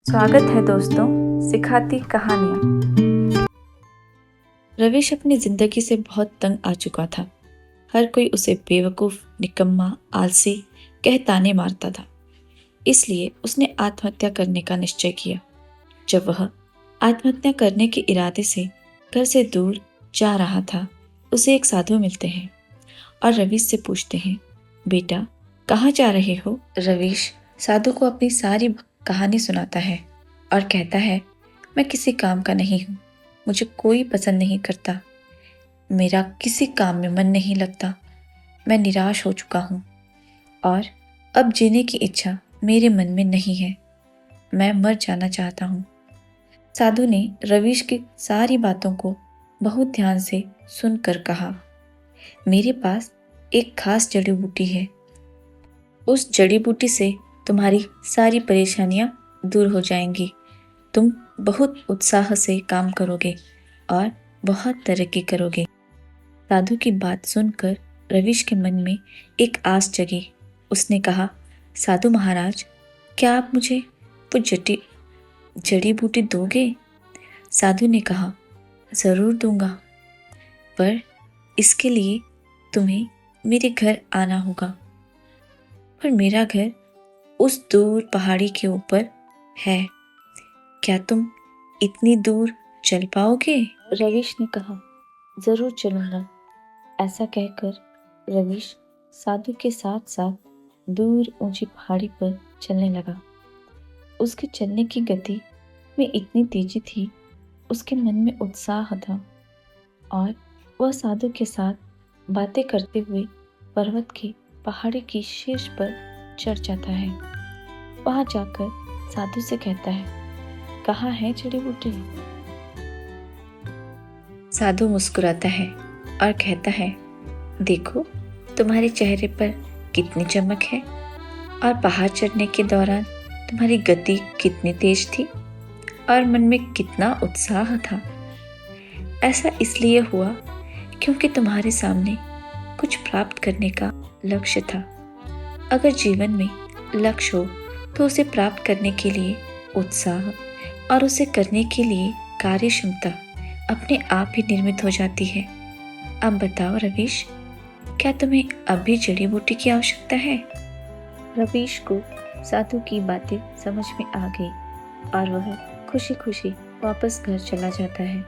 स्वागत है दोस्तों सिखाती कहानियाँ। रवीश अपनी जिंदगी से बहुत तंग आ चुका था। हर कोई उसे बेवकूफ, निकम्मा, आलसी कह ताने मारता था। इसलिए उसने आत्महत्या करने का निश्चय किया। जब वह आत्महत्या करने के इरादे से घर से दूर जा रहा था, उसे एक साधु मिलते हैं और रवीश से पूछते हैं, बेटा कहाँ जा रहे हो? रवीश साधु को अपनी सारी कहानी सुनाता है और कहता है, मैं किसी काम का नहीं हूँ, मुझे कोई पसंद नहीं करता, मेरा किसी काम में मन नहीं लगता, मैं निराश हो चुका हूँ और अब जीने की इच्छा मेरे मन में नहीं है, मैं मर जाना चाहता हूँ। साधु ने रवीश की सारी बातों को बहुत ध्यान से सुनकर कहा, मेरे पास एक खास जड़ी बूटी है, उस जड़ी बूटी से तुम्हारी सारी परेशानियां दूर हो जाएंगी। तुम बहुत उत्साह से काम करोगे और बहुत तरक्की करोगे। साधु की बात सुनकर रवीश के मन में एक आस जगी। उसने कहा, साधु महाराज, क्या आप मुझे वो जड़ी बूटी दोगे? साधु ने कहा, जरूर दूंगा, पर इसके लिए तुम्हें मेरे घर आना होगा। पर मेरा घर उस दूर पहाड़ी के ऊपर है, क्या तुम इतनी दूर चल पाओगे? रवीश ने कहा, जरूर चलूंगा। ऐसा कहकर रवीश साधु के साथ साथ दूर ऊंची पहाड़ी पर चलने लगा। उसके चलने की गति में इतनी तेजी थी, उसके मन में उत्साह था और वह साधु के साथ बातें करते हुए पर्वत की पहाड़ी की शीर्ष पर चढ़ जाता है। वहां जाकर साधु से कहता है, कहाँ है जड़ी बूटी? साधु मुस्कुराता है और कहता है, देखो तुम्हारे चेहरे पर कितनी चमक है और पहाड़ चढ़ने के दौरान तुम्हारी गति कितनी तेज थी और मन में कितना उत्साह था। ऐसा इसलिए हुआ क्योंकि तुम्हारे सामने कुछ प्राप्त करने का लक्ष्य था। अगर जीवन में लक्ष्य हो तो उसे प्राप्त करने के लिए उत्साह और उसे करने के लिए कार्य क्षमता अपने आप ही निर्मित हो जाती है। अब बताओ रवीश, क्या तुम्हें अभी जड़ी बूटी की आवश्यकता है? रवीश को साधु की बातें समझ में आ गई और वह खुशी खुशी वापस घर चला जाता है।